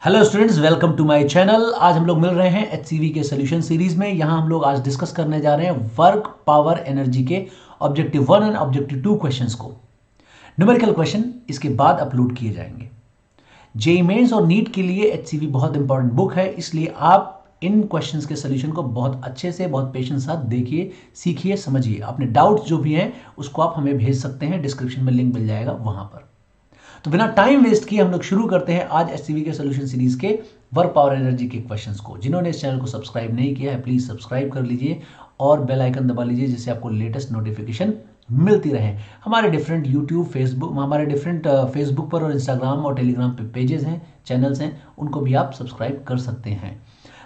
Hello students, welcome to my channel. आज हम लोग मिल रहे हैं एचसीवी के सोल्यूशन सीरीज में। यहां हम लोग आज डिस्कस करने जा रहे हैं वर्क पावर एनर्जी के ऑब्जेक्टिव 1 एंड ऑब्जेक्टिव 2 क्वेश्चंस को। न्यूमेरिकल क्वेश्चन इसके बाद अपलोड किए जाएंगे। जेईई मेंस और नीट के लिए एचसीवी बहुत इंपॉर्टेंट बुक है, इसलिए आप इन क्वेश्चंस के सोल्यूशन को बहुत अच्छे से, बहुत पेशेंस साथ देखिए, सीखिए, समझिए। अपने डाउट्स जो भी हैं उसको आप हमें भेज सकते हैं, डिस्क्रिप्शन में लिंक मिल जाएगा वहां पर। तो बिना टाइम वेस्ट किए हम लोग शुरू करते हैं आज एचसीवी के सोल्यूशन सीरीज के वर्क पावर एनर्जी के क्वेश्चंस को। जिन्होंने इस चैनल को सब्सक्राइब नहीं किया है प्लीज सब्सक्राइब कर लीजिए और बेल आइकन दबा लीजिए, जिससे आपको लेटेस्ट नोटिफिकेशन मिलती रहे। हमारे डिफरेंट यूट्यूब, फेसबुक, हमारे डिफरेंट फेसबुक पर और इंस्टाग्राम और टेलीग्राम पे पेजेस हैं, चैनल्स हैं, उनको भी आप सब्सक्राइब कर सकते हैं।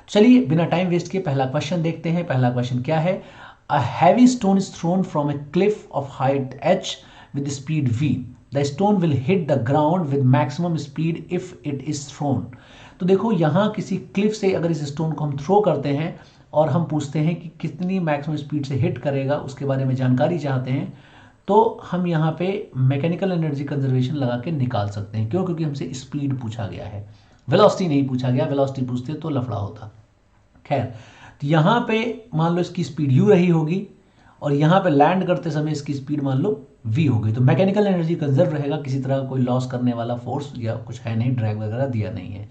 चलिए बिना टाइम वेस्ट किए पहला क्वेश्चन देखते हैं। पहला क्वेश्चन क्या है? A heavy stone is throne from A Cliff of height h with speed v. The stone will hit the ground with maximum speed if it is thrown. तो देखो यहाँ किसी क्लिफ से अगर इस स्टोन को हम थ्रो करते हैं और हम पूछते हैं कि कितनी मैक्सिमम स्पीड से हिट करेगा, उसके बारे में जानकारी चाहते हैं, तो हम यहाँ पे मैकेनिकल एनर्जी कंजर्वेशन लगा के निकाल सकते हैं। क्यों? क्योंकि हमसे स्पीड पूछा गया है, वेलोसिटी नहीं पूछा गया। वेलोसिटी पूछते तो लफड़ा होता। खैर, तो यहाँ पे मान लो इसकी स्पीड u रही होगी और यहाँ पे लैंड करते समय इसकी स्पीड मान लो v हो गई, तो मैकेनिकल एनर्जी कंजर्व रहेगा। किसी तरह का कोई लॉस करने वाला फोर्स या कुछ है नहीं, ड्रैग वगैरह दिया नहीं है।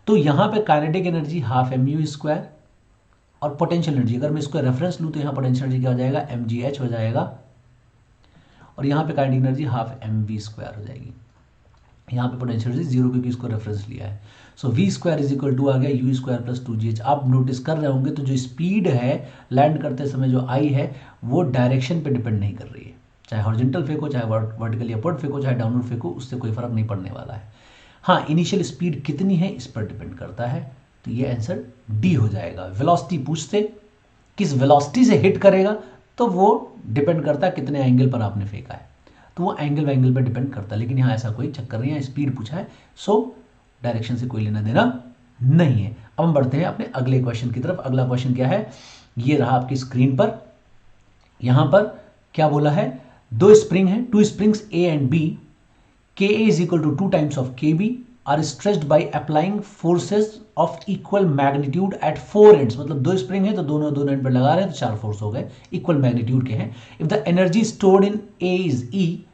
तो यहाँ पे kinetic energy half mu square और पोटेंशियल एनर्जी, अगर मैं इसको रेफरेंस लूँ तो यहाँ पोटेंशियल एनर्जी क्या हो जाएगा? mgh हो जाएगा और यहाँ पे kinetic energy half mv square हो जाएगी। यहाँ पे पोटेंशियल एनर्जी जीरो, क्योंकि इसको रेफरेंस लिया है। So v square is equal to आ गया यू स्क्वायर प्लस 2gh। आप नोटिस कर रहे होंगे तो जो स्पीड है लैंड करते समय जो आई है वो डायरेक्शन पे डिपेंड नहीं कर रही है। चाहे हॉरिजॉन्टल फेंको, चाहे वर्टिकली अपवर्ड फेंको, चाहे डाउनवर्ड फेंको, उससे कोई फर्क नहीं पड़ने वाला है। हाँ, इनिशियल स्पीड कितनी है इस पर डिपेंड करता है। तो ये आंसर डी हो जाएगा। वेलोसिटी पूछते, किस वेलोसिटी से हिट करेगा, तो वो डिपेंड करता है कितने एंगल पर आपने फेंका है, तो वो एंगल पर डिपेंड करता है। लेकिन यहाँ ऐसा कोई चक्कर नहीं है, स्पीड पूछा है, सो डायरेक्शन से कोई लेना देना नहीं है। अब हम बढ़ते हैं अपने अगले क्वेश्चन की तरफ। अगला क्वेश्चन क्या है? ये रहा आपकी स्क्रीन पर। यहां पर क्या बोला है? दो स्प्रिंग है, two springs A and B, k A is equal to 2 times of k B are stretched by applying forces of equal magnitude at 4 ends. मतलब दो स्प्रिंग है तो दोनों एंड पर लगा रहे हैं, तो 4 फोर्स हो गए, इक्वल मैग्नीट्यूड के हैं। If the energy stored in A is E,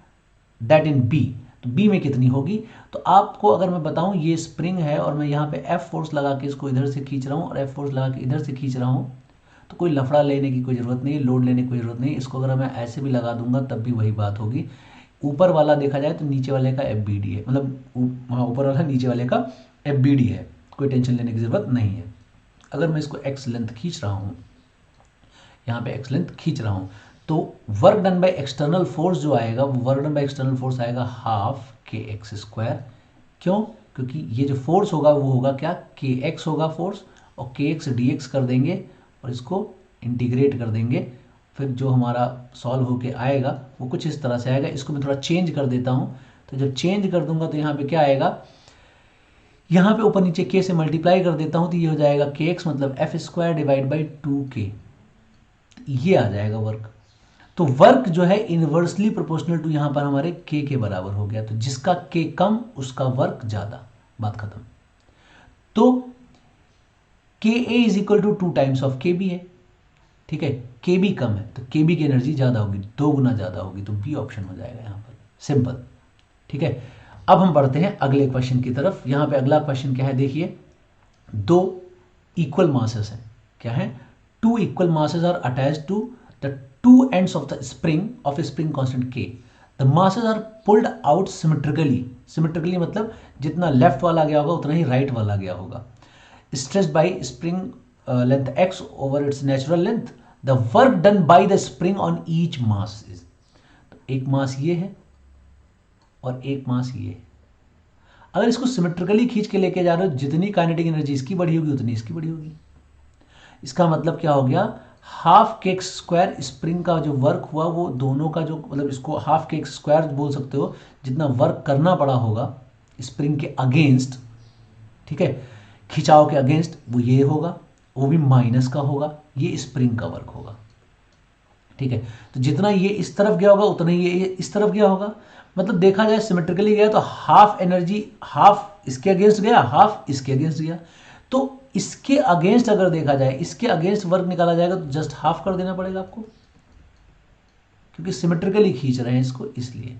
that in B, तो बी में कितनी होगी? तो आपको अगर मैं बताऊं, ये स्प्रिंग है और मैं यहाँ पे एफ फोर्स लगा के इसको इधर से खींच रहा हूँ और एफ फोर्स लगा के इधर से खींच रहा हूँ, तो कोई लफड़ा लेने की कोई ज़रूरत नहीं है, लोड लेने की कोई ज़रूरत नहीं। इसको अगर मैं ऐसे भी लगा दूंगा तब भी वही बात होगी। ऊपर वाला देखा जाए तो नीचे वाले का एफ बी डी है, मतलब हाँ, ऊपर वाला नीचे वाले का एफ बी डी है, कोई टेंशन लेने की ज़रूरत नहीं है। अगर मैं इसको एक्स लेंथ खींच रहा हूँ, यहाँ पे एक्स लेंथ खींच रहा हूँ, तो work done by external force जो आएगा, वो work done by external force आएगा हाफ के एक्स स्क्वायर। क्यों? क्योंकि ये जो फोर्स होगा वो होगा क्या? के एक्स होगा फोर्स, और के एक्स डी एक्स कर देंगे और इसको इंटीग्रेट कर देंगे। फिर जो हमारा सॉल्व होके आएगा वो कुछ इस तरह से आएगा। इसको मैं थोड़ा चेंज कर देता हूँ, तो जब चेंज कर दूंगा तो यहाँ पे क्या आएगा? यहाँ पे ऊपर नीचे के से मल्टीप्लाई कर देता हूँ, तो ये हो जाएगा के एक्स मतलब F square divide by 2k, ये आ जाएगा वर्क। तो वर्क जो है इनवर्सली प्रोपोर्शनल टू यहाँ पर हमारे के बराबर हो गया। तो जिसका के कम उसका वर्क ज्यादा, बात खत्म। तो k A is equal to 2 times of k B है, ठीक है। के बी कम है तो के बी की एनर्जी ज्यादा होगी, 2 गुना ज्यादा होगी, तो बी ऑप्शन हो जाएगा यहाँ पर, सिंपल, ठीक है। अब हम बढ़ते हैं अगले क्वेश्चन की तरफ। यहाँ पे अगला क्वेश्चन क्या है? देखिए, दो इक्वल मासेस हैं। क्या है? 2 equal masses are attached to the two ends of the spring of a spring constant k. The masses are pulled out symmetrically. Symmetrically मतलब जितना लेफ्ट वाला गया होगा उतना ही राइट वाला गया होगा। Stretched by spring length x over its natural length. The work done by the spring on each mass is. तो एक मास ये है और एक मास ये है। अगर इसको सिमेट्रिकली खींच के लेके जा रहे हो, जितनी काइनेटिक एनर्जी इसकी बढ़ी होगी उतनी इसकी बढ़ी होगी। इसका मतलब क्या हो गया? हाफ के एक्स स्क्वायर स्प्रिंग का जो वर्क हुआ वो दोनों का जो, मतलब इसको हाफ के एक्स स्क्वायर बोल सकते हो, जितना वर्क करना पड़ा होगा स्प्रिंग के अगेंस्ट, ठीक है, खिंचाव के अगेंस्ट, वो ये होगा, वो भी माइनस का होगा, ये स्प्रिंग का वर्क होगा, ठीक है। तो जितना ये इस तरफ गया होगा उतना ही ये इस तरफ गया होगा। मतलब देखा जाए सिमेट्रिकली गया तो हाफ एनर्जी, हाफ हाफ इसके अगेंस्ट गया, हाफ इसके अगेंस्ट गया। तो इसके अगेंस्ट अगर देखा जाए, इसके अगेंस्ट वर्क निकाला जाएगा तो जस्ट हाफ कर देना पड़ेगा आपको, क्योंकि सिमेट्रिकली खींच रहे हैं इसको इसलिए।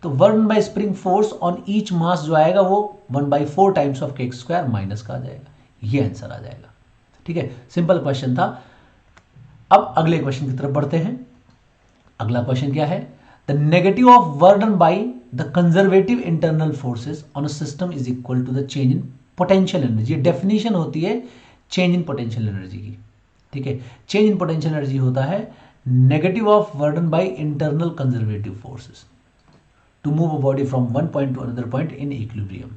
तो 1 by spring force on each mass जो आएगा वो 1/4 times of k square minus का आ जाएगा, ये आंसर आ जाएगा। ठीक है, सिंपल क्वेश्चन था। अब अगले क्वेश्चन की तरफ बढ़ते हैं। अगला क्वेश्चन क्या है? The negative of work done by the conservative internal forces on a system is equal to the change in potential energy. Definition होती है चेंज इन पोटेंशियल एनर्जी की। ठीक है, चेंज इन पोटेंशियल एनर्जी होता है negative of work done by internal conservative forces to move a body from one point to another point in equilibrium.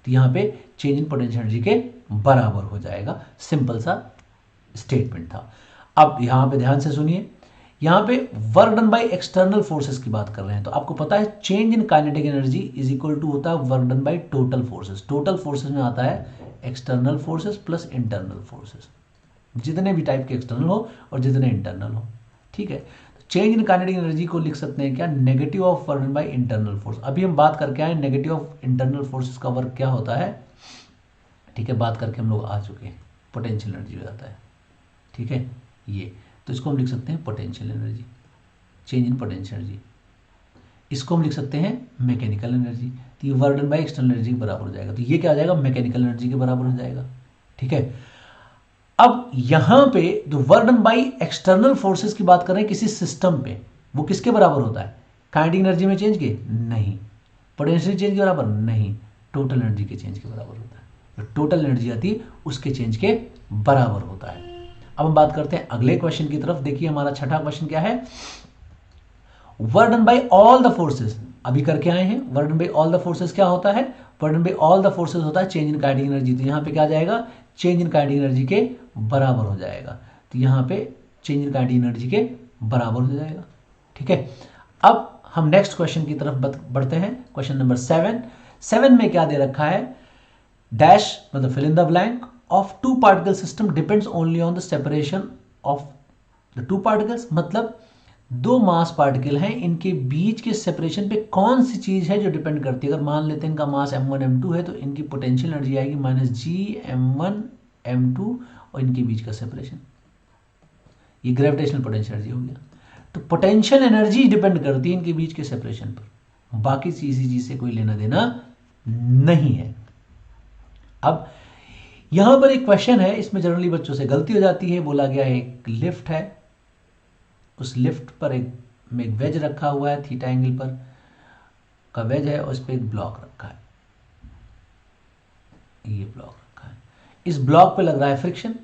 तो यहां पे चेंज इन पोटेंशियल एनर्जी के बराबर हो जाएगा। सिंपल सा स्टेटमेंट था। अब यहां पे ध्यान से सुनिए, यहां पे work done by external forces की बात कर रहे हैं। तो आपको पता है change in kinetic energy is equal to होता है work done by total forces. Total forces में आता है external forces plus internal forces, जितने भी टाइप के एक्सटर्नल हो और जितने इंटरनल हो। ठीक है, चेंज इन काइनेटिक एनर्जी को लिख सकते हैं क्या? Negative of work done by internal force. अभी हम बात करके आए नेगेटिव ऑफ इंटरनल फोर्सेस का वर्क क्या होता है। ठीक है, बात करके हम लोग आ चुके हैं, पोटेंशियल एनर्जी हो जाता है। ठीक है, ये तो इसको हम लिख सकते हैं potential energy, change in potential energy. इसको हम लिख सकते हैं मैकेनिकल एनर्जी। तो ये work done by external energy के बराबर हो जाएगा। तो ये क्या आ जाएगा? मैकेनिकल एनर्जी के बराबर हो जाएगा। ठीक है, अब यहां पे जो work done by external forces की बात कर रहे हैं किसी सिस्टम पे, वो किसके बराबर होता है? काइनेटिक एनर्जी में चेंज के? नहीं। पोटेंशियल चेंज के बराबर? नहीं। टोटल एनर्जी के चेंज के बराबर होता है। जो टोटल एनर्जी आती है उसके चेंज के बराबर होता है। अब हम बात करते हैं अगले क्वेश्चन की तरफ। देखिए हमारा छठा क्वेश्चन क्या है? Work done bye all the forces, अभी करके आए हैं। Work done bye all the forces क्या होता है? Work done bye all the forces होता है चेंज इन काइनेटिक एनर्जी। तो यहां पे क्या आ जाएगा? चेंज इन काइनेटिक एनर्जी के बराबर हो जाएगा। तो यहां पे चेंज इन काइनेटिक एनर्जी के बराबर हो जाएगा। ठीक है, अब हम नेक्स्ट क्वेश्चन की तरफ बढ़ते हैं। क्वेश्चन नंबर 7 में क्या दे रखा है? डैश मतलब fill in the blank of two particle system depends only on the separation of the two particles. मतलब दो मास पार्टिकल हैं, इनके बीच के सेपरेशन पे कौन सी चीज है जो डिपेंड करती है? अगर मान लेते हैं इनका मास m1 m2 है तो इनकी पोटेंशियल एनर्जी आएगी -g m1 m2 और इनके बीच का सेपरेशन, ये ग्रेविटेशनल पोटेंशियल एनर्जी हो गया। तो पोटेंशियल एनर्जी डिपेंड करती है इनके बीच के सेपरेशन पर, बाकी किसी चीज से कोई लेना देना नहीं है। अब यहां पर एक क्वेश्चन है, इसमें जनरली बच्चों से गलती हो जाती है। बोला गया है एक लिफ्ट है, उस लिफ्ट पर एक वेज रखा हुआ है, थीटा एंगल पर का वेज है और उस पर एक ब्लॉक रखा है, ये ब्लॉक रखा है। इस ब्लॉक पे लग रहा है फ्रिक्शन,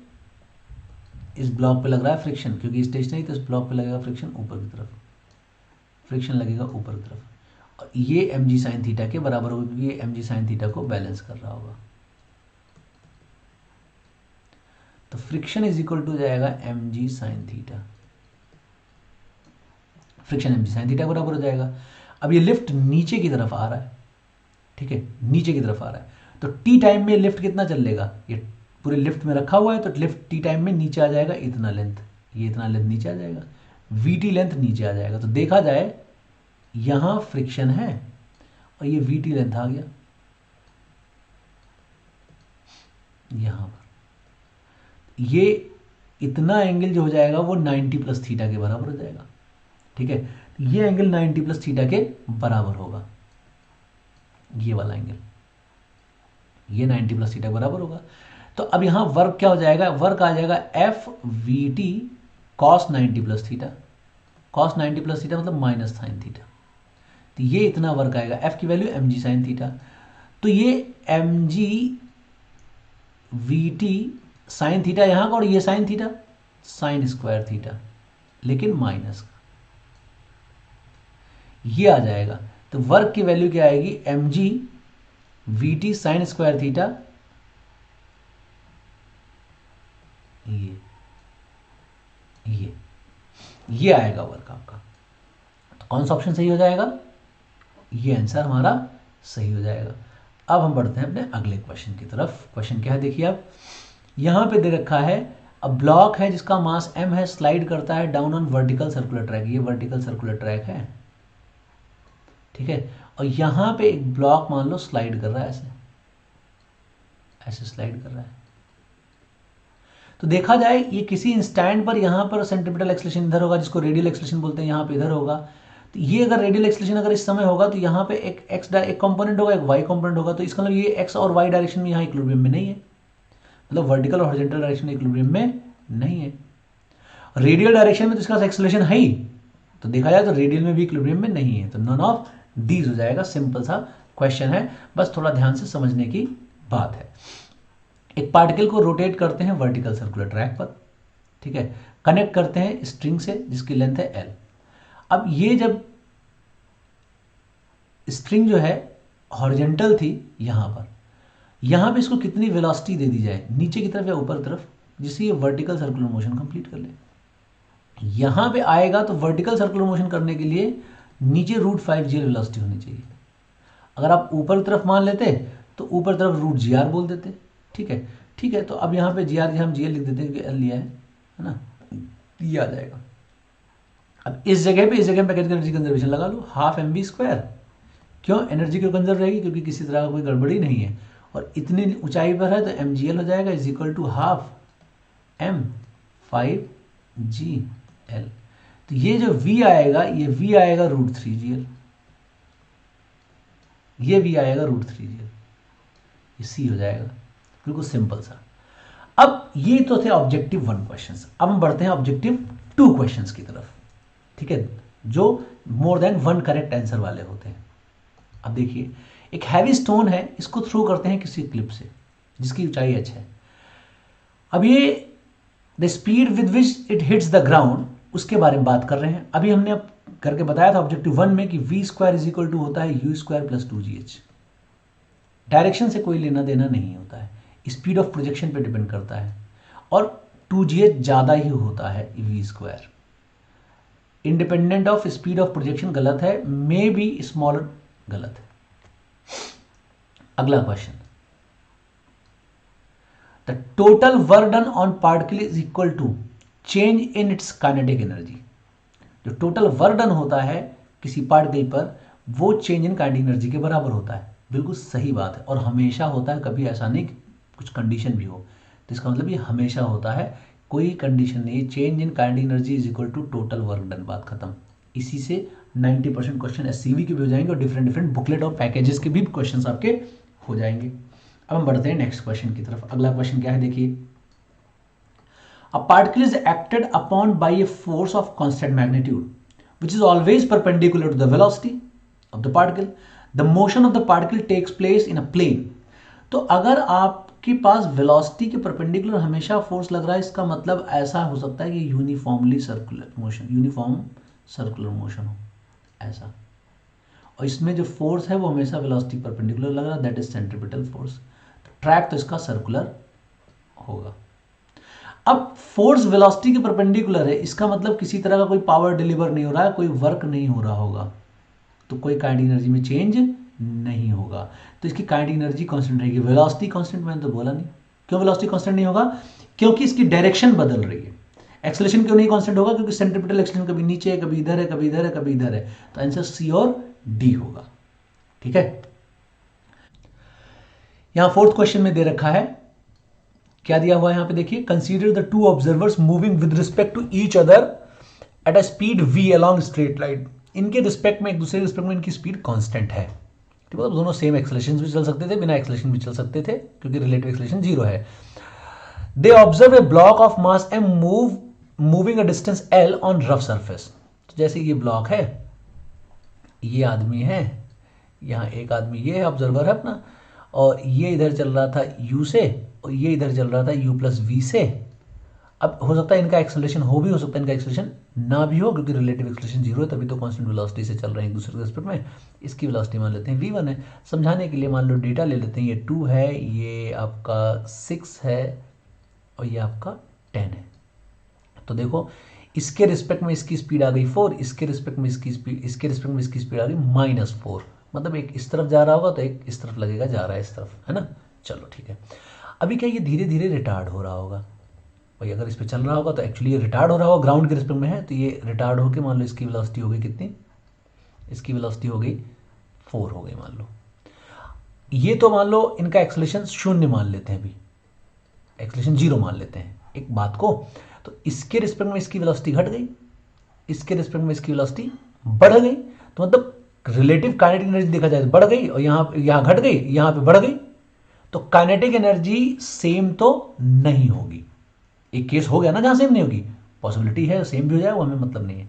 इस ब्लॉक पे लग रहा है फ्रिक्शन, क्योंकि स्टेशनरी तो इस ब्लॉक पे लगेगा फ्रिक्शन ऊपर की तरफ, फ्रिक्शन लगेगा ऊपर की तरफ। और ये mg sin थीटा के बराबर होगा, क्योंकि ये mg sin थीटा को बैलेंस कर रहा होगा। तो फ्रिक्शन इज इक्वल टू जाएगा mg sin theta, friction mg sin theta बराबर हो जाएगा। अब ये लिफ्ट नीचे की तरफ आ रहा है, ठीक है, नीचे की तरफ आ रहा है। तो टी टाइम में लिफ्ट कितना चल लेगा? ये पूरे लिफ्ट में रखा हुआ है तो लिफ्ट टी टाइम में नीचे आ जाएगा इतना लेंथ, ये इतना लेंथ नीचे आ जाएगा, वीटी लेंथ नीचे आ जाएगा। तो देखा जाए यहां फ्रिक्शन है और ये वीटी लेंथ आ गया यहां पर, ये इतना एंगल जो हो जाएगा वो 90 प्लस थीटा के बराबर हो जाएगा। ठीक है, ये एंगल 90 प्लस थीटा के बराबर होगा, ये वाला एंगल, ये 90 प्लस थीटा बराबर होगा। तो अब यहां वर्क क्या हो जाएगा? वर्क आ जाएगा F V T cos 90 plus theta, cos 90 plus theta मतलब माइनस साइन थीटा। तो ये इतना वर्क आएगा, एफ की value M G sine theta. तो ये M G V T sine theta यहां का, और ये sine theta sine square theta, लेकिन माइनस का, ये आ जाएगा। तो वर्क की वैल्यू क्या आएगी? M G V T sine square theta, ये आएगा वर्क आपका। तो कौन सा ऑप्शन सही हो जाएगा? ये आंसर हमारा सही हो जाएगा। अब हम बढ़ते हैं अपने अगले क्वेश्चन की तरफ। क्वेश्चन क्या है देखिए आप, यहां पे दे रखा है अब ब्लॉक है जिसका मास m है, स्लाइड करता है down on vertical circular track, ये वर्टिकल सर्कुलर ट्रैक है, ठीक है। और यहां पे एक ब्लॉक मान लो स्लाइड कर रहा है ऐसे, ऐसे स्लाइड कर रहा है। तो देखा जाए ये किसी इंस्टेंट पर यहाँ पर सेंट्रीपिटल एक्सेलरेशन इधर होगा, जिसको रेडियल एक्सेलरेशन बोलते हैं, यहाँ पे इधर होगा। तो ये अगर रेडियल एक्सेलरेशन अगर इस समय होगा तो यहाँ पे एक एक कंपोनेंट होगा, एक वाई कंपोनेंट होगा। तो इसका मतलब ये एक्स और वाई डायरेक्शन में यहाँ इक्विलिब्रियम में नहीं है, मतलब वर्टिकल और हॉरिजॉन्टल डायरेक्शन में इक्विलिब्रियम में नहीं है। रेडियल डायरेक्शन में तो इसका एक्सेलरेशन है ही, तो देखा जाए तो रेडियल में भी इक्विलिब्रियम में नहीं है। तो नन ऑफ दीज हो जाएगा। सिंपल सा क्वेश्चन है, बस थोड़ा ध्यान से समझने की बात है। एक पार्टिकल को रोटेट करते हैं वर्टिकल सर्कुलर ट्रैक पर, ठीक है, कनेक्ट करते हैं स्ट्रिंग से जिसकी लेंथ है एल। अब ये जब स्ट्रिंग जो है हॉरिजॉन्टल थी यहां पे इसको कितनी वेलोसिटी दे दी जाए, नीचे की तरफ या ऊपर तरफ, जिससे ये वर्टिकल सर्कुलर मोशन कंप्लीट कर ले। यहां पे आएगा तो वर्टिकल सर्कुलर मोशन करने के लिए नीचे √5 वेलोसिटी होनी चाहिए। अगर आप ऊपर तरफ मान लेते तो ऊपर तरफ √GR बोल देते, ठीक है। ठीक है, तो अब यहाँ पे GR हम GL लिख देते हैं क्योंकि L लिया है ना, ये आ जाएगा। अब इस जगह पे मैकेनिकल एनर्जी कंजर्वेशन लगा लो, ½ mv²। क्यों एनर्जी क्यों कंजर्व रहेगी, क्योंकि किसी तरह का कोई गड़बड़ी नहीं है और इतनी ऊंचाई पर है, तो mgl हो जाएगा इज इक्वल टू ½ m5gl। तो ये जो v आएगा, ये v आएगा √3gl, ये v आएगा √3gl, ये c हो जाएगा। बिल्कुल सिंपल सा। अब ये तो थे ऑब्जेक्टिव 1 क्वेश्चंस। अब हम बढ़ते हैं ऑब्जेक्टिव 2 क्वेश्चंस की तरफ, ठीक है, जो मोर देन 1 करेक्ट आंसर वाले होते हैं। अब देखिए, एक हैवी स्टोन है, इसको थ्रो करते हैं किसी क्लिप से जिसकी ऊंचाई h है। अब ये the speed with which it hits the ground, उसके बारे में बात कर रहे हैं। अभी हमने अब करके बताया था ऑब्जेक्टिव 1 में कि v² इज इक्वल टू होता है u² + 2gh। डायरेक्शन से कोई लेना देना नहीं होता है, स्पीड ऑफ प्रोजेक्शन पे डिपेंड करता है, और 2gh ज़्यादा ही होता है v²। Independent of speed of projection गलत है, मे बी स्मॉलर गलत है। अगला question, the total work done on particle is equal to change in its kinetic energy. जो टोटल वर्क डन होता है किसी पार्टिकल पर, वो चेंज इन काइनेटिक एनर्जी के बराबर होता है। बिल्कुल सही बात है, और हमेशा होता है, कभी ऐसा नहीं कुछ कंडीशन भी हो। तो इसका मतलब ये हमेशा होता है, कोई कंडीशन नहीं। Change in kinetic energy is equal to total work done, बात खत्म। इसी से 90% क्वेश्चन एससीवी के भी हो जाएंगे और डिफरेंट बुकलेट और पैकेजेस के भी क्वेश्चंस आपके हो जाएंगे। अब हम बढ़ते हैं नेक्स्ट क्वेश्चन की तरफ। अगला क्वेश्चन क्या है, देखिए, a particle is acted upon by a force of constant magnitude which is always perpendicular to the velocity of the particle. The motion of the particle takes place in a plane. तो अगर आपके पास velocity के perpendicular हमेशा force लग रहा है, इसका मतलब ऐसा हो सकता है कि यूनिफॉर्म सर्कुलर मोशन हो, ऐसा। और इसमें जो फोर्स है वो हमेशा वेलोसिटी परपेंडिकुलर लग रहा है, दैट इज सेंट्रीपिटल फोर्स। तो ट्रैक तो इसका सर्कुलर होगा। अब फोर्स वेलोसिटी के परपेंडिकुलर है, इसका मतलब किसी तरह का कोई पावर डिलीवर नहीं हो रहा है, कोई वर्क नहीं हो रहा होगा, तो कोई काइनेटिक एनर्जी में चेंज नहीं होगा। तो इसकी काइनेटिक एनर्जी कांस्टेंट रहेगी। वेलोसिटी कांस्टेंट मैंने तो बोला नहीं। क्यों वेलोसिटी कांस्टेंट नहीं होगा? क्योंकि इसकी डायरेक्शन बदल रही है। एक्सेलरेशन क्यों नहीं कांस्टेंट होगा? क्योंकि सेंट्रीपिटल एक्सेलरेशन कभी नीचे है, कभी इधर है, कभी इधर है, कभी इधर है। तो आंसर सी और डी होगा। ठीक है, यहां फोर्थ क्वेश्चन में दे रखा है, क्या दिया हुआ है यहां पे देखिए, consider the two observers moving with respect to each other at a speed v along straight line. इनके रिस्पेक्ट में, एक दूसरे रिस्पेक्ट में इनकी स्पीड कांस्टेंट है। ठीक है, तो दोनों सेम एक्सेलरेशन भी चल सकते थे, बिना एक्सेलरेशन भी चल सकते थे, क्योंकि रिलेटिव एक्सेलरेशन 0 है। They observe a block of mass m moving a distance l on rough surface. तो जैसे ये ब्लॉक है, ये आदमी है, यहाँ एक आदमी ये है, ऑब्जर्वर है अपना, और ये इधर चल रहा था u से, और ये इधर चल रहा था u + v से। अब हो सकता है इनका एक्सेलरेशन हो भी, हो सकता है इनका एक्सेलरेशन ना भी हो, क्योंकि रिलेटिव एक्सेलरेशन 0 है, तभी तो कांस्टेंट वेलोसिटी से चल रहे हैं एक दूसरे के रिस्पेक्ट में। इसकी वेलोसिटी मान लेते हैं v1 है। समझाने के लिए मान लो डेटा ले लेते हैं, ये 2 है, ये आपका 6 है, और ये आपका 10 है। तो देखो, इसके रिस्पेक्ट में इसकी स्पीड आ गई 4, इसके रिस्पेक्ट में इसकी स्पीड आ गई -4। मतलब एक इस तरफ जा रहा होगा तो एक इस तरफ लगेगा, जा रहा है इस तरफ, है ना। चलो ठीक है, अभी क्या ये धीरे धीरे रिटार्ड हो रहा होगा भाई। अगर इस पे चल रहा होगा तो एक्चुअली ये रिटार्ड हो रहा होगा, ग्राउंड के रिस्पेक्ट में है, तो ये रिटार्ड होकर मान लो इसकी वेलोसिटी हो गई कितनी, इसकी वेलोसिटी हो गई 4 हो गई मान लो। ये तो मान लो इनका एक्सेलरेशन 0 मान लेते हैं, अभी एक्सेलरेशन 0 मान लेते हैं एक बात को, तो इसके रिस्पेक्ट में इसकी वेलोसिटी घट गई, इसके रिस्पेक्ट में इसकी वेलोसिटी बढ़ गई, तो मतलब रिलेटिव काइनेटिक एनर्जी देखा जाए तो बढ़ गई, और यहां घट गई, यहां पे बढ़ गई, तो काइनेटिक एनर्जी सेम तो नहीं होगी। एक केस हो गया ना जहां सेम नहीं होगी, पॉसिबिलिटी है सेम भी हो जाए, वो हमें मतलब नहीं है।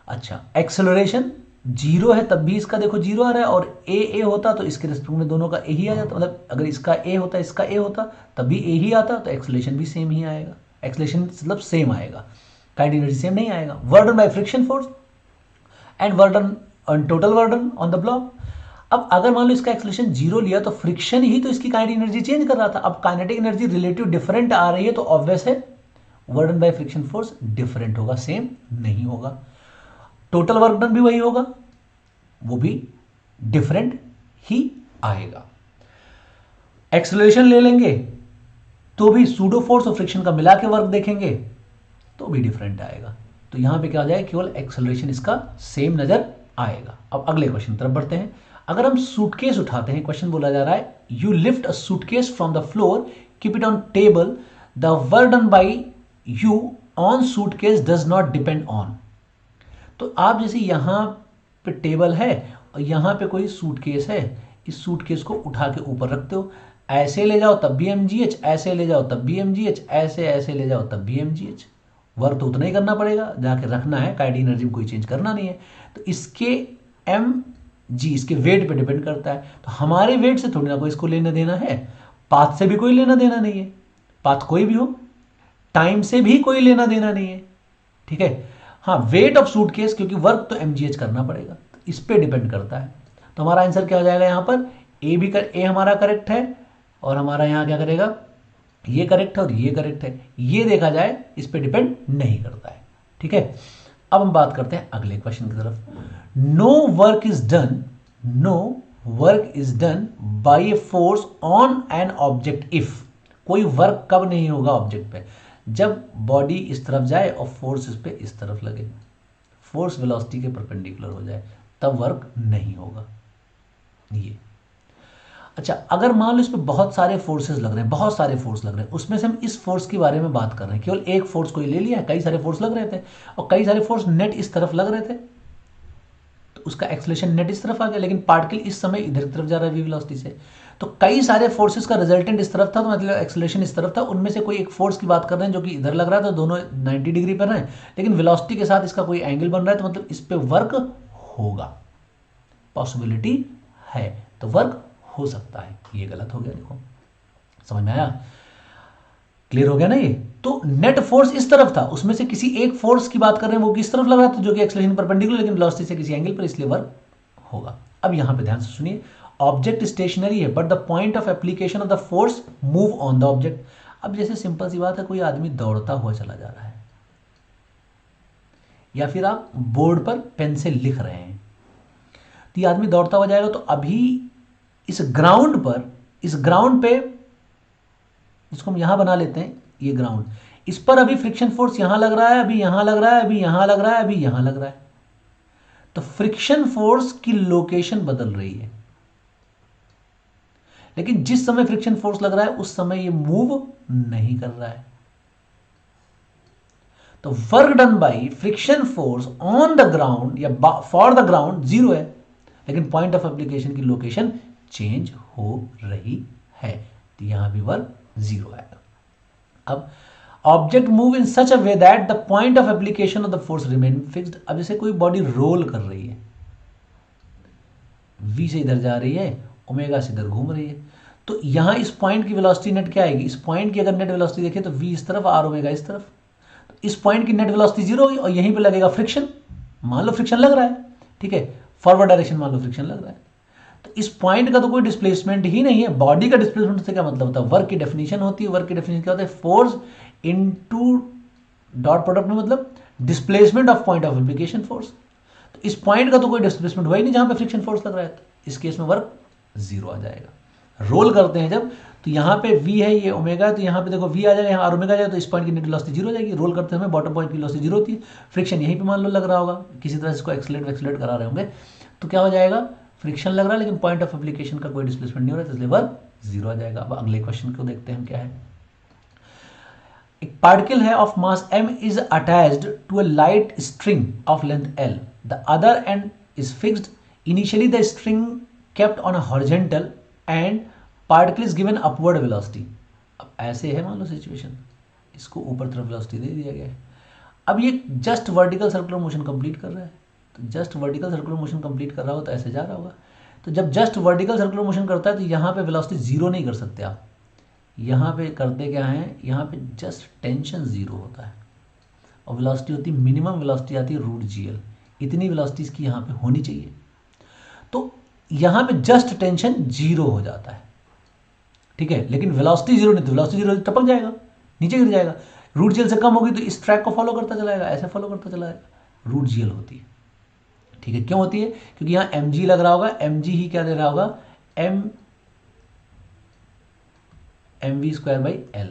अच्छा, एक्सेलरेशन 0 है तब भी इसका देखो 0 आ रहा है, और ए होता तो इसके रिस्पेक्ट में दोनों का ए ही आ जाता, मतलब अगर इसका ए होता इसका ए होता तब भी ए ही आता, तो एक्सेलरेशन भी सेम ही आएगा, एक्सेलरेशन मतलब सेम आएगा, काइनेटिक एनर्जी सेम नहीं आएगा। Work done by friction force and work done on total work done on the block. अब अगर मान लो इसका एक्सेलरेशन 0 लिया तो फ्रिक्शन ही तो इसकी काइनेटिक एनर्जी चेंज कर रहा था, अब काइनेटिक एनर्जी रिलेटिव डिफरेंट आ रही है, तो ऑब्वियस है वर्डन बाय फ्रिक्शन फोर्स डिफरेंट होगा, सेम नहीं होगा। टोटल वर्क डन भी वही होगा, वो भी डिफरेंट ही आएगा। एक्सेलरेशन ले लेंगे तो भी सूडो फोर्स और फ्रिक्शन का मिला के वर्क देखेंगे तो भी डिफरेंट आएगा, तो यहां पे क्या हो जाएगा, केवल एक्सेलरेशन इसका सेम नजर आएगा। अब अगले क्वेश्चन की तरफ बढ़ते हैं। अगर हम सूटकेस उठाते हैं, क्वेश्चन बोला जा रहा है you lift a suitcase from the floor, keep it on table, the work done bye you on suitcase does not depend on. तो आप जैसे यहां पे टेबल है और यहां पे कोई सूटकेस है, इस सूटकेस को उठा के ऊपर रखते हो, ऐसे ले जाओ तब भी mgh, ऐसे ले जाओ तब भी mgh, ऐसे ऐसे ले जाओ तब भी mgh, वर्क तो उतना ही करना पड़ेगा, जाके रखना है, काइनेटिक एनर्जी में कोई चेंज करना नहीं है। तो इसके mg इसके वेट पे डिपेंड करता है, तो हमारे वेट से थोड़ी ना कोई इसको लेना देना है, पाथ से भी कोई लेना देना नहीं है, पाथ कोई भी हो, टाइम से भी कोई लेना देना नहीं है, ठीक है। हाँ, वेट ऑफ सूटकेस, क्योंकि वर्क तो mgh करना पड़ेगा, तो इस पे डिपेंड करता है। तो हमारा आंसर क्या हो जाएगा, यहां पर ए हमारा करेक्ट है, और हमारा यहां क्या करेगा, ये करेक्ट है और ये करेक्ट है, ये देखा जाए इस पे डिपेंड नहीं करता है, ठीक है। अब हम बात करते हैं अगले क्वेश्चन की तरफ। No work is done by a force on an object if. कोई वर्क कब नहीं होगा ऑब्जेक्ट पे, जब बॉडी इस तरफ जाए और फोर्स इस पे इस तरफ लगे, फोर्स वेलोसिटी के परपेंडिकुलर हो जाए, तब वर्क नहीं होगा ये। अच्छा, अगर मान लो इस पे बहुत सारे फोर्सेस लग रहे हैं, बहुत सारे फोर्स लग रहे हैं, उसमें से हम इस फोर्स के बारे में बात कर रहे हैं, केवल एक फोर्स को ही ले लिया है, कई सारे फोर्स लग रहे थे और कई सारे फोर्स नेट इस तरफ लग रहे थे, तो उसका एक्सेलरेशन नेट इस तरफ आ गया, लेकिन पार्टिकल इस समय इधर की तरफ जा रहा है वी वेलोसिटी से, तो कई सारे फोर्सेस का रिजल्टेंट इस तरफ था, तो मतलब एक्सेलरेशन इस तरफ था, उनमें से कोई एक फोर्स की बात कर रहे हैं जो कि इधर लग रहा था, दोनों 90 डिग्री पर हैं, लेकिन वेलोसिटी के साथ इसका कोई एंगल बन रहा है, तो मतलब इस पे वर्क होगा, पॉसिबिलिटी है, तो वर्क हो सकता है। ये गलत हो गया, देखो समझ में आया, क्लियर हो गया ना ये। तो नेट फोर्स इस तरफ था, उसमें से किसी एक फोर्स की बात कर रहे हैं, वो किस तरफ लग रहा था, जो कि एक्सेलरेशन परपेंडिकुलर, लेकिन वेलोसिटी से किसी एंगल पर, इसलिए वर्क होगा। अब यहां पे ध्यान से सुनिए, ऑब्जेक्ट स्टेशनरी है but the point of application of the force move on the object. अब जैसे सिंपल सी बात है, कोई आदमी दौड़ता हुआ चला जा रहा है, या फिर आप बोर्ड पर पेन से लिख रहे हैं, तो ये आदमी दौड़ता हुआ जाएगा, तो अभी इस ग्राउंड पे इसको हम यहां बना लेते हैं, ये ग्राउंड, इस पर अभी फ्रिक्शन फोर्स यहां लग रहा है, अभी यहां लग रहा है, अभी यहां लग रहा है, अभी यहां लग रहा है, तो फ्रिक्शन फोर्स की लोकेशन बदल रही है, लेकिन जिस समय फ्रिक्शन फोर्स लग रहा है उस समय ये मूव नहीं कर रहा है। तो work done bye friction force on the ground या फॉर द ग्राउंड 0 है, लेकिन पॉइंट ऑफ एप्लीकेशन की लोकेशन चेंज हो रही है, तो यहां भी वर्क 0 आएगा। अब object move in such a way that the point of application of the force remain fixed. अब जैसे कोई बॉडी रोल कर रही है, v से इधर जा रही है, ओमेगा से इधर घूम रही है, तो यहां इस पॉइंट की वेलोसिटी नेट क्या आएगी, इस पॉइंट की अगर नेट वेलोसिटी देखें तो v इस तरफ, r ओमेगा इस तरफ, तो इस पॉइंट की नेट वेलोसिटी 0 होगी, और यहीं पे लगेगा फ्रिक्शन, मान लो फ्रिक्शन लग रहा है, ठीक है, फॉरवर्ड डायरेक्शन मान लो फ्रिक्शन लग रहा है, तो इस पॉइंट का तो कोई डिस्प्लेसमेंट ही नहीं है। बॉडी का डिस्प्लेसमेंट से क्या मतलब होता है, वर्क की डेफिनेशन होती है, वर्क की डेफिनेशन क्या होता है, फोर्स इनटू डॉट प्रोडक्ट में मतलब displacement of point of application force, तो इस पॉइंट का तो कोई डिस्प्लेसमेंट हुआ ही नहीं जहां पे फ्रिक्शन फोर्स लग रहा है, तो इस केस में वर्क 0 आ जाएगा। रोल करते हैं जब, तो यहाँ पे v है, ये ओमेगा, तो यहाँ पे देखो v आ जाएगा, यहाँ ओमेगा आ जाएगा, तो इस पॉइंट की नेट वेलोसिटी 0 हो जाएगी। रोल करते समय बॉटम पॉइंट की वेलोसिटी 0 होती है, फ्रिक्शन यहीं पे मान लो लग रहा होगा, किसी तरह से इसको एक्सेलरेट करा रहे होंगे, तो क्या हो जाएगा, फ्रिक्शन लग रहा है लेकिन पॉइंट ऑफ एप्लीकेशन का कोई डिस्प्लेसमेंट नहीं हो रहा है, इसलिए वर्क जीरो आ जाएगा। अब अगले क्वेश्चन को देखते हैं क्या है। एक पार्टिकल है of mass m is attached to a light string of length l, the other end is fixed, initially the string kept on a horizontal and particle is given upward velocity. अब ऐसे है मान लो situation, इसको ऊपर तरफ velocity दे दिया गया है। अब ये just vertical circular motion complete कर रहा है, तो just vertical circular motion complete कर रहा हो तो ऐसे जा रहा होगा। तो जब जस्ट वर्टिकल सर्कुलर मोशन करता है तो यहाँ पे वेलोसिटी जीरो नहीं कर सकते आप, यहाँ पे करते क्या है, यहाँ पे जस्ट टेंशन जीरो होता है और वेलोसिटी होती है मिनिमम वेलोसिटी आती है √gl, इतनी वेलोसिटी इसकी यहाँ पे होनी चाहिए। तो यहाँ पे जस्ट टेंशन जीरो हो जाता है, ठीक है, लेकिन वेलोसिटी जीरो नहीं, तो वेलोसिटी जीरो टपक जाएगा, नीचे गिर जाएगा। √gl से कम होगी तो इस ट्रैक को फॉलो करता चला जाएगा, ऐसे फॉलो करता चला जाएगा। √gl होती है, ठीक है। क्यों होती है? क्योंकि यहाँ mg लग रहा होगा, mg ही क्या दे रहा होगा, mv²/l,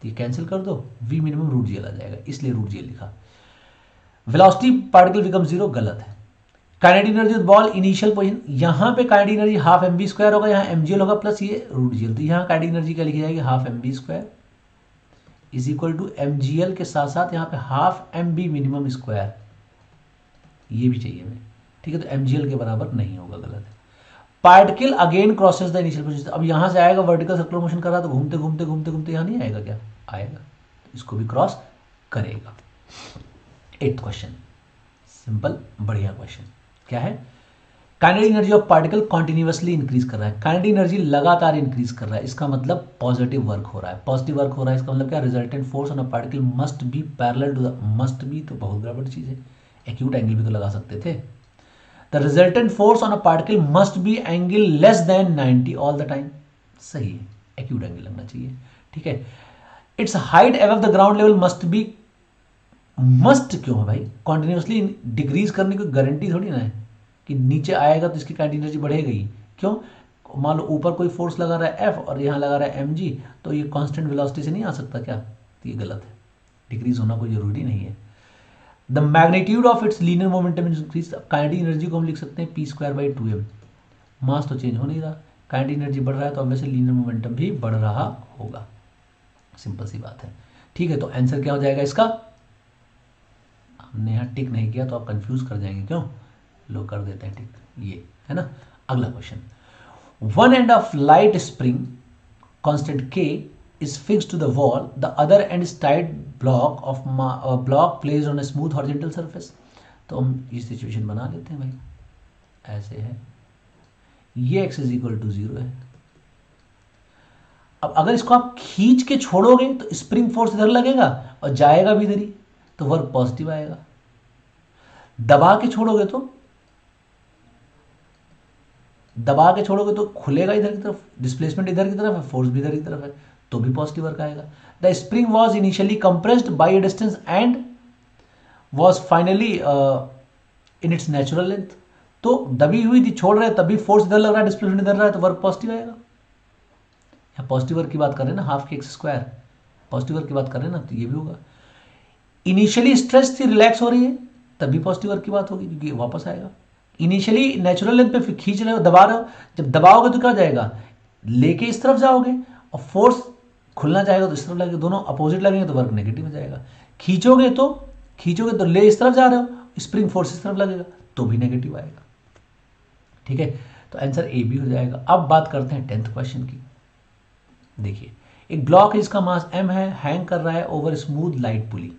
तो ये कैंसिल कर दो, v मिनिमम √gl आ जाएगा, इसलिए √gl लिखा। वेलोसिटी पार्टिकल बिकम जीरो, गलत है। Kinetic energy of ball initial position, यहाँ पे काइनेटिक एनर्जी हाफ mv² होगा, यहाँ mgl होगा प्लस ये √gl, तो यहाँ काइनेटिक एनर्जी क्या लिखी जाएगी, half mv² is equal to mgl के साथ साथ यहाँ पे हाफ mv मिनिमम स्क्वायर, ये भी चाहिए हमें, ठीक है। तो mgl के बराबर नहीं होगा, गलत है। Particle again crosses the initial position, अब यहाँ से आएगा वर्टिकल सर्कुलर मोशन कर रहा तो घूमते घूमते घूमते घूमते यहाँ नहीं आएगा क्या, आएगा, तो इसको भी क्रॉस करेगा। 8th क्वेश्चन, सिंपल बढ़िया क्वेश्चन, क्या है, kinetic energy of particle continuously increase कर रहा है, काइनेटिक एनर्जी लगातार इंक्रीज कर रहा है, इसका मतलब पॉजिटिव वर्क हो रहा है, पॉजिटिव वर्क हो रहा है, इसका मतलब क्या, resultant force on a particle must be parallel to the, must be तो बहुत गड़बड़ चीज है, एक्यूट एंगल भी तो लगा सकते थे। The resultant force on a particle must B angle less than 90 all the time, सही है, एक्यूट एंगल लगना चाहिए, ठीक है। It's height above the ground level must be, must क्यों है भाई, कॉन्टिन्यूसली डिक्रीज करने की गारंटी थोड़ी ना है कि नीचे आएगा तो इसकी काइनेटिक एनर्जी बढ़ेगी ही, क्यों, मान लो ऊपर कोई फोर्स लगा रहा है F और यहाँ लगा रहा है mg, तो ये कांस्टेंट वेलोसिटी से नहीं आ सकता क्या, तो ये गलत है, डिक्रीज होना कोई जरूरी नहीं है। The magnitude of its linear momentum increase, kinetic energy को हम लिख सकते हैं p²/2m, मास तो चेंज हो नहीं रहा, काइनेटिक एनर्जी बढ़ रहा है तो ऑब्वियसली लीनियर मोमेंटम भी बढ़ रहा होगा, सिंपल सी बात है, ठीक है। तो आंसर क्या हो जाएगा इसका, हमने यहाँ टिक नहीं किया तो आप कंफ्यूज कर जाएंगे, क्यों, लोग कर देते हैं टिक, ये है ना। अगला question, one end of light spring constant k is fixed to the wall, the other end is tied block of block placed on a smooth horizontal surface। तो हम ये सिचुएशन बना लेते हैं भाई, ऐसे है, ये x इज इक्वल टू 0 है। अब अगर इसको आप खींच के छोड़ोगे तो स्प्रिंग फोर्स इधर लगेगा और जाएगा भी इधर ही, तो वर्क पॉजिटिव आएगा। दबा के छोड़ोगे तो खुलेगा इधर की तरफ, डिस्प्लेसमेंट इधर की तरफ है, फोर्स भी इधर की तरफ है, तो भी पॉजिटिव वर्क आएगा। The spring was initially compressed by a distance and was finally in its natural length, तो दबी हुई थी, छोड़ रहे, तभी फोर्स इधर लग रहा है, डिस्प्लेसमेंट इधर रहा है, तो वर्क पॉजिटिव आएगा। यहाँ पॉजिटिव वर्क की बात कर रहे हैं ना, हाफ के x², पॉजिटिव वर्क की बात कर रहे हैं ना, तो ये भी होगा। इनिशियली स्ट्रेच थी, रिलैक्स हो रही है, तभी पॉजिटिव वर्क की बात होगी, क्योंकि वापस आएगा। इनिशियली नेचुरल लेंथ पे खींच रहे हो, दबा रहे हो, जब दबाओगे तो क्या जाएगा, लेके इस तरफ जाओगे, और फोर्स खुलना चाहेगा तो इस तरफ लगेगा, दोनों अपोजिट लगेंगे तो वर्क नेगेटिव हो जाएगा। खींचोगे तो ले इस तरफ जा रहे हो, स्प्रिंग फोर्स इस तरफ लगेगा तो भी नेगेटिव आएगा, ठीक है। तो आंसर ए भी हो जाएगा। अब बात करते हैं 10th क्वेश्चन की। देखिए, एक ब्लॉक है, इसका मास m है, हैंग कर रहा है ओवर स्मूथ लाइट पुली,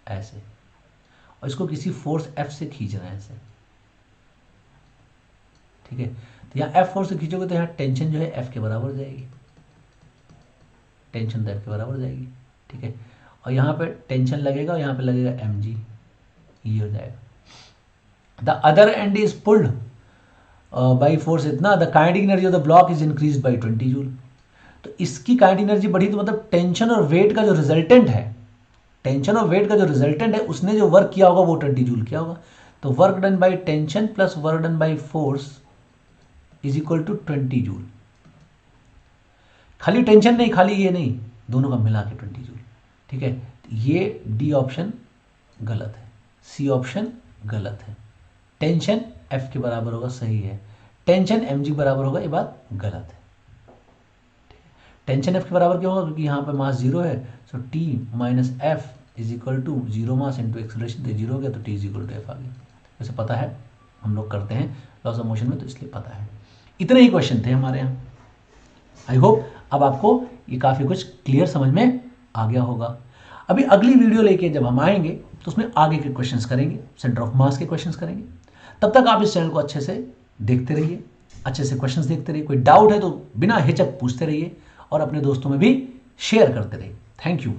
ऐसे, और इसको किसी फोर्स F से खींच रहे हैं ऐसे, ठीक है। तो यहाँ F फोर्स से खींचोगे तो यहाँ टेंशन जो है F के बराबर हो जाएगी, टेंशन तो F के बराबर हो जाएगी, ठीक है। और यहाँ पे टेंशन लगेगा और यहाँ पे लगेगा mg, ये हो जाएगा। The other end is pulled by force इतना, the kinetic energy of the block is increase by 20 joule, तो इसकी काइनेटिक एनर्जी बढ़ी, तो मतलब टेंशन और वेट का जो रिजल्टेंट है, टेंशन और वेट का जो रिजल्टेंट है, उसने जो वर्क किया होगा वो 20 जूल किया होगा। तो work done by tension plus work done by force is equal to 20 joule. खाली टेंशन नहीं, खाली ये नहीं, दोनों का मिला के 20 जूल, ठीक है। ये डी ऑप्शन गलत है, सी ऑप्शन गलत है, टेंशन F के बराबर होगा, सही है। टेंशन mg बराबर होगा, ये बात गलत है। टेंशन F के बराबर क्यों होगा, क्योंकि यहाँ पे मास 0 है, so T minus F is equal to 0 mass into acceleration, तो 0 हो गया, तो T is equal to F आ गया। वैसे पता है, हम लोग करते हैं लॉस ऑफ मोशन में, तो इसलिए पता है। इतने ही क्वेश्चन थे हमारे यहाँ। आई होप अब आपको ये काफ़ी कुछ क्लियर समझ में आ गया होगा। अभी अगली वीडियो लेके जब हम आएंगे तो उसमें आगे के क्वेश्चंस करेंगे, सेंटर ऑफ मास के क्वेश्चंस करेंगे। तब तक आप इस चैनल को अच्छे से देखते रहिए, अच्छे से क्वेश्चंस देखते रहिए। कोई डाउट है तो बिना हिचक पूछते रहिए और अपने दोस्तों में भी शेयर करते रहिए। Thank you.